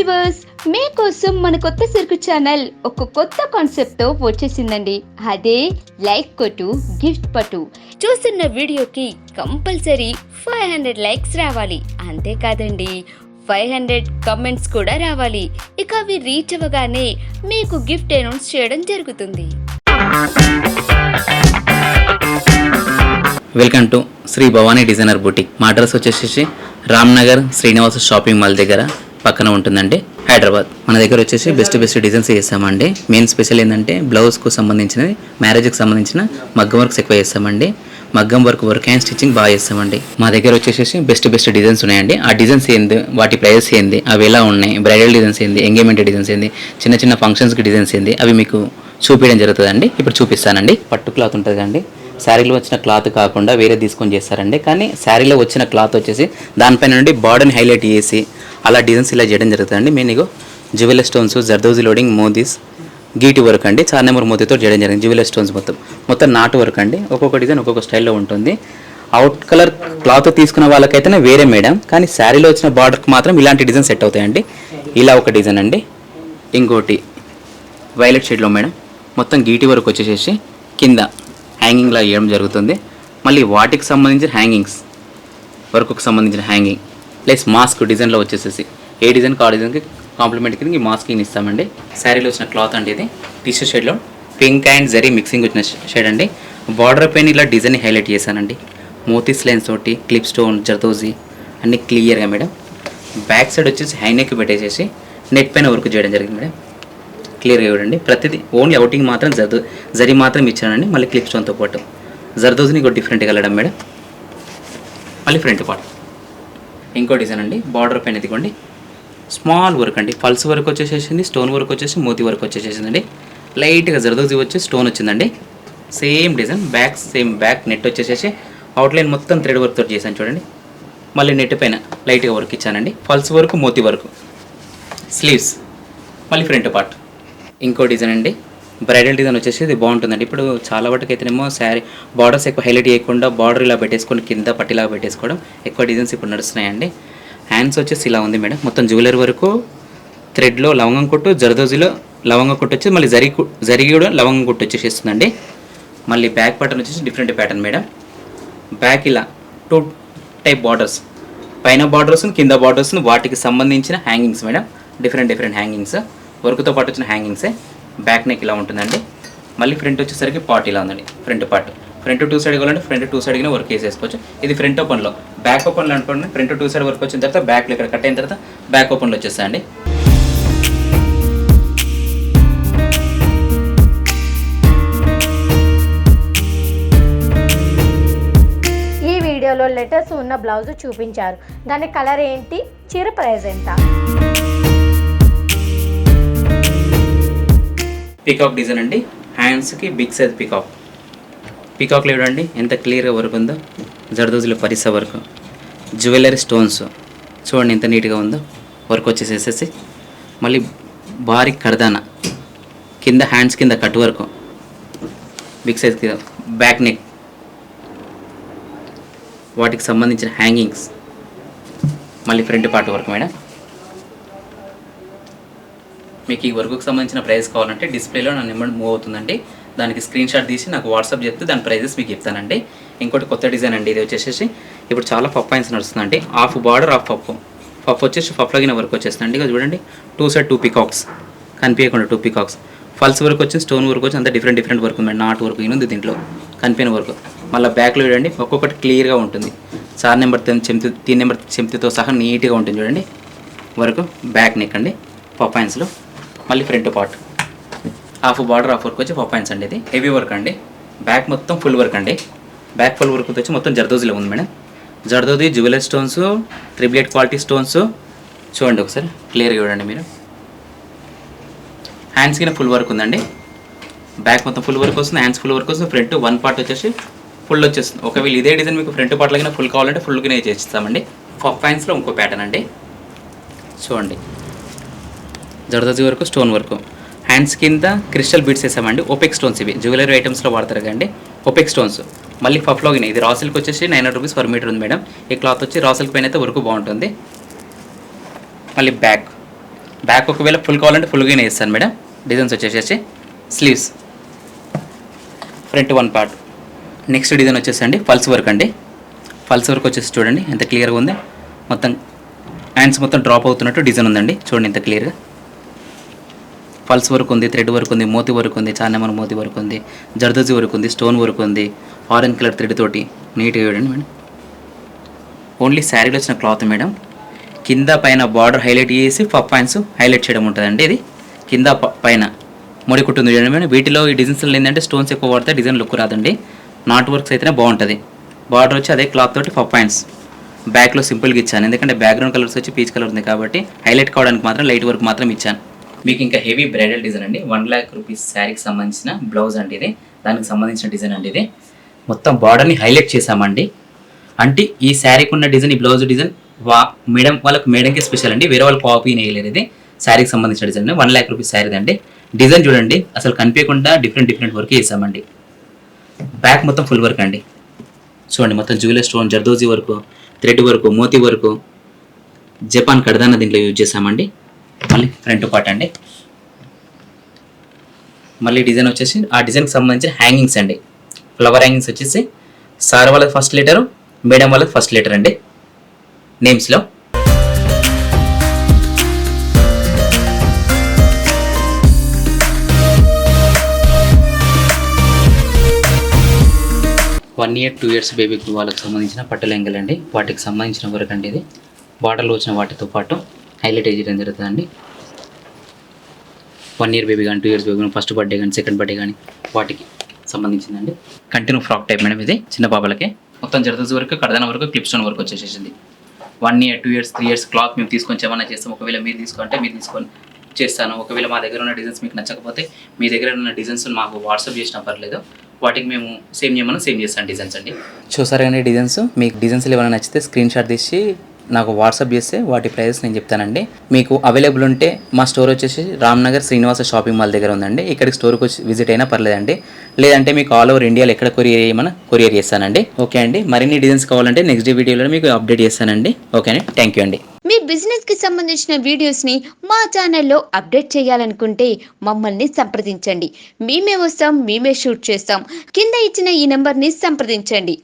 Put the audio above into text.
Viewers, మీకోసం మన కొత్త సిరుకు ఛానల్ ఒక కొత్త కాన్సెప్ట్తో వచ్చేసిందండి. అదే లైక్ కొట్టు గిఫ్ట్ పట్టు. చూస్తున్న వీడియోకి కంపల్సరీ 500 లైక్స్ రావాలి. అంతేకాదండి 500 కమెంట్స్ కూడా రావాలి. ఇక అవి రీచ్ అవ్వగానే మీకు గిఫ్ట్ అనౌన్స్ చేయడం జరుగుతుంది. Welcome to Shri Bhavani designer boutique. మా అడ్రస్ వచ్చేసి రామ్నగర్ శ్రీనివాస షాపింగ్ మాల్ దగ్గర పక్కన ఉంటుందండి, హైదరాబాద్. మన దగ్గర వచ్చేసి బెస్ట్ డిజైన్స్ చేస్తామండి. మెయిన్ స్పెషల్ ఏంటంటే బ్లౌజ్కు సంబంధించినది, మ్యారేజ్కి సంబంధించిన మగ్గం వర్క్స్ ఎక్కువ చేస్తామండి. మగ్గం వర్క్ హ్యాండ్ స్టిచ్చింగ్ బాగా చేస్తామండి. మా దగ్గర వచ్చేసి బెస్ట్ డిజైన్స్ ఉన్నాయండి. ఆ డిజైన్స్ ఏంది, వాటి ప్రైజెస్ ఏంది, అవి ఎలా ఉన్నాయి, బ్రైడల్ డిజైన్స్ ఏంది, ఎంగేజ్మెంట్ డిజైన్స్ ఏంది, చిన్న ఫంక్షన్స్కి డిజైన్స్ ఏంది, అవి మీకు చూపించడం జరుగుతుందండి. ఇప్పుడు చూపిస్తానండి. పట్టు క్లాత్ ఉంటుంది అండి. శారీలో వచ్చిన క్లాత్ కాకుండా వేరే తీసుకొని చేస్తారండి. కానీ శారీలో వచ్చిన క్లాత్ వచ్చేసి దానిపైన నుండి బార్డర్ని హైలైట్ చేసి అలా డిజైన్స్ ఇలా చేయడం జరుగుతుందండి. మేము ఇగో జ్యువెలర్ స్టోన్స్, జర్దోజీ లోడింగ్, మోదీస్, గీటి వర్క్ అండి. 4 నెంబర్ మోతీతో చేయడం జరిగింది. జ్యువెలర్ స్టోన్స్ మొత్తం నాటు వర్క్ అండి. ఒక్కొక్క డిజైన్ ఒక్కొక్క స్టైల్లో ఉంటుంది. అవుట్ కలర్ క్లాత్ తీసుకున్న వాళ్ళకైతేనే వేరే మేడం, కానీ శారీలో వచ్చిన బార్డర్కి మాత్రం ఇలాంటి డిజైన్ సెట్ అవుతాయండి. ఇలా ఒక డిజైన్ అండి. ఇంకోటి వైలెట్ షేడ్లో మేడం, మొత్తం గీటి వర్క్ వచ్చేసేసి కింద హ్యాంగింగ్లా వేయడం జరుగుతుంది. మళ్ళీ వాటికి సంబంధించిన హ్యాంగింగ్స్, వర్క్కి సంబంధించిన హ్యాంగింగ్ ప్లస్ మాస్క్ డిజైన్లో వచ్చేసేసి ఏ డిజైన్కి ఆ డిజైన్కి కాంప్లిమెంట్ కింద ఈ మాస్కింగ్ ఇస్తామండి. శారీలో వచ్చిన క్లాత్ అండి. ఇది టిష్యూ షేడ్లో పింక్ అండ్ జరీ మిక్సింగ్ వచ్చిన షేడ్ అండి. బార్డర్ పైన ఇలా డిజైన్ హైలైట్ చేశానండి. మోతీస్ లైన్స్ తోటి, క్లిప్ స్టోన్, జర్దోజీ అన్నీ క్లియర్గా మేడం. బ్యాక్ సైడ్ వచ్చేసి హైనెక్ పెట్టేసేసి నెక్ పైన వర్క్ చేయడం జరిగింది మేడం. క్లియర్గా చూడండి. ప్రతిదీ ఓన్లీ అవుటింగ్ మాత్రం జరీ మాత్రం ఇచ్చానండి. మళ్ళీ క్లిప్ స్టోన్తో పాటు జర్దోజీని ఇంకో డిఫరెంట్గా వెళ్ళడం మేడం. మళ్ళీ ఫ్రంట్ పార్ట్ ఇంకో డిజైన్ అండి. బార్డర్ పైన ఇదిగోండి స్మాల్ వర్క్ అండి. పల్స్ వర్క్ వచ్చేసేసింది, స్టోన్ వర్క్ వచ్చేసి మోతీ వర్క్ వచ్చేసేసిందండి. లైట్గా జర్దోజీ వచ్చి స్టోన్ వచ్చిందండి. సేమ్ డిజైన్ బ్యాక్ నెట్ వచ్చేసేసి అవుట్లైన్ మొత్తం థ్రెడ్ వర్క్ తోటి చేశాను చూడండి. మళ్ళీ నెట్ పైన లైట్గా వర్క్ ఇచ్చానండి. పల్స్ వర్క్, మోతీ వర్క్, స్లీవ్స్, మళ్ళీ ఫ్రంట్ పార్ట్. ఇంకో డిజైన్ అండి. బ్రైడల్ డిజైన్ వచ్చేసి ఇది బాగుంటుందండి. ఇప్పుడు చాలా వాటికి అయితేనేమో శారీ బార్డర్స్ ఎక్కువ హైలైట్ చేయకుండా బార్డర్ ఇలా పెట్టేసుకొని కింద పట్టిలాగా పెట్టేసుకోవడం ఎక్కువ డిజైన్స్ ఇప్పుడు నడుస్తున్నాయండి. హ్యాండ్స్ వచ్చేసి ఇలా ఉంది మేడం. మొత్తం జ్యువెలరీ వరకు థ్రెడ్లో లవంగం కొట్టు, జర్దోజీలో లవంగం కొట్టు వచ్చి మళ్ళీ జరిగి కూడా లవంగం కొట్టు వచ్చేసేస్తుందండి. మళ్ళీ బ్యాక్ ప్యాటర్న్ వచ్చేసి డిఫరెంట్ ప్యాటర్న్ మేడం. బ్యాక్ ఇలా 2 టైప్ బార్డర్స్, పైన బార్డర్స్, కింద బార్డర్స్, వాటికి సంబంధించిన హ్యాంగింగ్స్ మేడం. డిఫరెంట్ హ్యాంగింగ్స్, వర్క్తో పాటు వచ్చిన హ్యాంగింగ్సే. బ్యాక్ నెక్ ఇలా ఉంటుందండి. మళ్ళీ ఫ్రంట్ వచ్చేసరికి పార్ట్ ఇలా ఉందండి. ఫ్రంట్ 2 సైడ్ కావాలంటే ఫ్రంట్ 2 సైడ్గా వర్క్ వేసేసుకోవచ్చు. ఇది ఫ్రంట్ ఓపెన్లో. బ్యాక్ ఓపెన్లో అనుకోండి, ఫ్రంట్ 2 సైడ్ వర్క్ వచ్చిన తర్వాత బ్యాక్లో ఇక్కడ కట్ అయిన తర్వాత బ్యాక్ ఓపెన్లో వచ్చేస్తాయండి. ఈ వీడియోలో లెటర్స్ ఉన్న బ్లౌజ్ చూపించారు. దాని కలర్ ఏంటి, చీర ప్రైస్ ఎంత? పికాక్ డిజైన్ అండి. హ్యాండ్స్కి బిగ్ సైజ్ పికాక్లో చూడండి ఎంత క్లియర్గా వర్క్ ఉందో. జర్దోజీలో పరిసా వర్క్, జ్యువెలరీ స్టోన్స్ చూడండి ఎంత నీట్గా ఉందో. వర్క్ వచ్చేసేసి మళ్ళీ భారీ కర్దానా, కింద హ్యాండ్స్ కింద కట్ వర్క్, బిగ్ సైజ్ కింద బ్యాక్ నెక్, వాటికి సంబంధించిన హ్యాంగింగ్స్, మళ్ళీ ఫ్రంట్ పార్ట్ వర్క్ మేడం. మీకు ఈ వర్క్కి సంబంధించిన ప్రైస్ కావాలంటే డిస్ప్లేలో నా నెంబర్ మూవ్ అవుతుందండి. దానికి స్క్రీన్ షాట్ తీసి నాకు వాట్సాప్ చెప్తే దాని ప్రైజెస్ మీకు చెప్తానండి. ఇంకోటి కొత్త డిజైన్ అండి. ఇది వచ్చేసి ఇప్పుడు చాలా పఫ్ పాయింట్స్ నడుస్తుందండి. హాఫ్ బార్డర్, హాఫ్ పఫ్ వచ్చేసి పఫ్లగిన వర్క్ వచ్చేస్తుందండి. ఇక చూడండి 2 సైడ్ 2 పికాక్స్ కనిపించకుండా 2 పికాక్స్. ఫల్స్ వర్క్ వచ్చి, స్టోన్ వర్క్ వచ్చి, అంతా డిఫరెంట్ వర్క్ ఉంది. నాట్ వర్క్ ఉంది దీంట్లో, కనిపించిన వర్క్. మళ్ళీ బ్యాక్లో చూడండి ఒక్కొక్కటి క్లియర్గా ఉంటుంది. 4 నెంబర్ 3 నెంబర్ చెంతితో సహా నీట్గా ఉంటుంది చూడండి వర్క్. బ్యాక్ నెక్ అండి పఫ్ పాయింట్స్లో. మళ్ళీ front part half border, half work వచ్చి పఫ్ పాయింట్స్ అండి. ఇది హెవీ వర్క్ అండి. బ్యాక్ మొత్తం ఫుల్ వర్క్ అండి. బ్యాక్ ఫుల్ వర్క్ వచ్చి మొత్తం జర్దోజీలో ఉంది madam. Zardozi, jewellery stones, 3/8 quality stones చూడండి ఒకసారి క్లియర్గా చూడండి మీరు. హ్యాండ్స్ కింద ఫుల్ వర్క్ ఉందండి. బ్యాక్ మొత్తం ఫుల్ వర్క్ వస్తుంది, హ్యాండ్స్ ఫుల్ వర్క్ వస్తుంది. ఫ్రంట్ 1 పార్ట్ వచ్చేసి ఫుల్ వచ్చేస్తుంది. ఒకవేళ ఇదే డిజైన్ మీకు ఫ్రంట్ పార్ట్ లాగా ఫుల్ కావాలంటే ఫుల్గానే చేస్తామండి. పఫ్ పాయింట్స్లో ఇంకో ప్యాటర్న్ అండి చూడండి. Zardozi work, stone work, hands కింద క్రిస్టల్ బీడ్స్ వేసామండి. ఓపెక్ స్టోన్స్, ఇవి జ్యువెలరీ ఐటమ్స్లో వాడతారు కదండి ఓపెక్ స్టోన్స్. మళ్ళీ పఫ్లోగిన ఇది రా సిల్క్ వచ్చేసి 900 రూపీస్ పర్ మీటర్ ఉంది మేడం. ఈ క్లాత్ వచ్చి రా సిల్క్ పైన అయితే వర్క్ బాగుంటుంది. మళ్ళీ బ్యాక్ బ్యాక్ ఒకవేళ ఫుల్ కావాలంటే ఫుల్గానే వేస్తాను మేడం. డిజైన్స్ వచ్చేసేసి sleeves, front one part. Next design వచ్చేసండి పల్స్ వర్క్ అండి. పల్స్ వర్క్ వచ్చేసి చూడండి ఎంత క్లియర్గా ఉంది. మొత్తం హ్యాండ్స్ మొత్తం డ్రాప్ అవుతున్నట్టు డిజైన్ ఉందండి. చూడండి ఎంత క్లియర్గా. పల్స్ వర్క్ ఉంది, థ్రెడ్ వర్క్ ఉంది, మోతీ వర్క్ ఉంది, చార్నెమన్ మోతీ వర్క్ ఉంది, జర్దోజీ వర్క్ ఉంది, స్టోన్ వర్క్ ఉంది, ఆరెంజ్ కలర్ థ్రెడ్ తోటి నీట్గా చూడండి మేడం. ఓన్లీ శారీలో వచ్చిన క్లాత్ మేడం. కింద పైన బార్డర్ హైలైట్ చేసి పఫ్ పాయింట్స్ హైలైట్ చేయడం ఉంటుందండి. ఇది కింద పైన ముడి కుట్టుంది చూడండి మేడం. వీటిలో ఈ డిజైన్స్లో ఏంటంటే స్టోన్స్ ఎక్కువ పడితే డిజైన్ లుక్ రాదండి. నాట్ వర్క్స్ అయితేనే బాగుంటుంది. బార్డర్ వచ్చి అదే క్లాత్ తోటి పఫ్ పాయింట్స్. బ్యాక్లో సింపుల్గా ఇచ్చాను, ఎందుకంటే బ్యాక్గ్రౌండ్ కలర్స్ వచ్చి పీచ్ కలర్ ఉంది కాబట్టి హైలైట్ కావడానికి మాత్రం లైట్ వర్క్ మాత్రం ఇచ్చాను. మీకు ఇంకా హెవీ బ్రైడల్ డిజైన్ అండి. 1 lakh రూపీస్ శారీకి సంబంధించిన బ్లౌజ్ అండి ఇది. దానికి సంబంధించిన డిజైన్ అండి ఇది. మొత్తం బార్డర్ని హైలైట్ చేసామండి. అంటే ఈ శారీకి ఉన్న డిజైన్, ఈ బ్లౌజ్ డిజైన్ మేడం వాళ్ళకి మేడంకి స్పెషల్ అండి. వేరే వాళ్ళు కాపీ వేయలేదు. ఇది శారీకి సంబంధించిన డిజైన్ 1 lakh రూపీస్ శారీ అండి. డిజైన్ చూడండి అసలు కనిపించకుండా డిఫరెంట్ వర్క్ చేసామండి. బ్యాక్ మొత్తం ఫుల్ వర్క్ అండి. చూడండి మొత్తం jewellery stone, zardozi work, thread work, మోతీ వర్క్, జపాన్ కడదాన దీంట్లో యూజ్ చేసామండి. మళ్ళీ ఫ్రంట్ పార్ట్ అండి. మళ్ళీ డిజైన్ వచ్చేసి ఆ డిజైన్కి సంబంధించిన హ్యాంగింగ్స్ అండి. ఫ్లవర్ హ్యాంగింగ్స్ వచ్చేసి సార్ వాళ్ళకి ఫస్ట్ లెటర్, మేడం వాళ్ళకి ఫస్ట్ లెటర్ అండి నేమ్స్లో. వన్ ఇయర్ 2 years బేబీకి వాళ్ళకి సంబంధించిన పట్టు లెంగలు అండి. వాటికి సంబంధించిన వర్క్ అండి ఇది. బార్డర్లో వచ్చిన వాటితో పాటు హైలైట్ చేయడం జరుగుతుందండి. 1 year బేబీ కానీ 2 years బేబీ కానీ ఫస్ట్ బర్త్డే కానీ సెకండ్ బర్త్డే కానీ వాటికి సంబంధించిందండి. కంటిన్యూ ఫ్రాక్ టైప్ మేడం ఇది. చిన్న పాపలకి మొత్తం జర్దోజీ వరకు, కడదాన వరకు, క్లిప్ స్టోన్ వరకు వచ్చేసేసింది. 1 year 2 years 3 years క్లాత్ మేము తీసుకొని ఏమన్నా చేస్తాం. ఒకవేళ మీరు తీసుకుంటే మీరు తీసుకొని చేస్తాను. ఒకవేళ మా దగ్గర ఉన్న డిజైన్స్ మీకు నచ్చకపోతే మీ దగ్గర ఉన్న డిజైన్స్ మాకు వాట్సాప్ చేసినా పర్లేదు. వాటికి మేము సేమ్ చేయమన్నా సేమ్ చేస్తాం డిజైన్స్ అండి. చూసారు కానీ డిజైన్స్, మీకు డిజైన్స్లు ఏమైనా నచ్చితే స్క్రీన్ షాట్ తీసి నాకు వాట్సాప్ చేస్తే వాటి ప్రైజెస్ నేను చెప్తానండి. మీకు అవైలబుల్ ఉంటే మా స్టోర్ వచ్చేసి రామ్నగర్ శ్రీనివాస షాపింగ్ మాల్ దగ్గర ఉందండి. ఇక్కడికి స్టోర్కి వచ్చి విజిట్ అయినా పర్లేదండి. లేదంటే మీకు ఆల్ ఓవర్ ఇండియాలో ఎక్కడ కొరియర్ చేయమన్నా కొరియర్ చేస్తానండి. ఓకే అండి. మరిన్ని డిజైన్స్ కావాలంటే నెక్స్ట్ వీడియోలో మీకు అప్డేట్ చేస్తానండి. ఓకే అండి. థ్యాంక్ యూ అండి. మీ బిజినెస్కి సంబంధించిన వీడియోస్ని మా ఛానల్లో అప్డేట్ చేయాలనుకుంటే మమ్మల్ని సంప్రదించండి. మేమే వస్తాం, మేమే షూట్ చేస్తాం. కింద ఇచ్చిన ఈ నెంబర్ని సంప్రదించండి.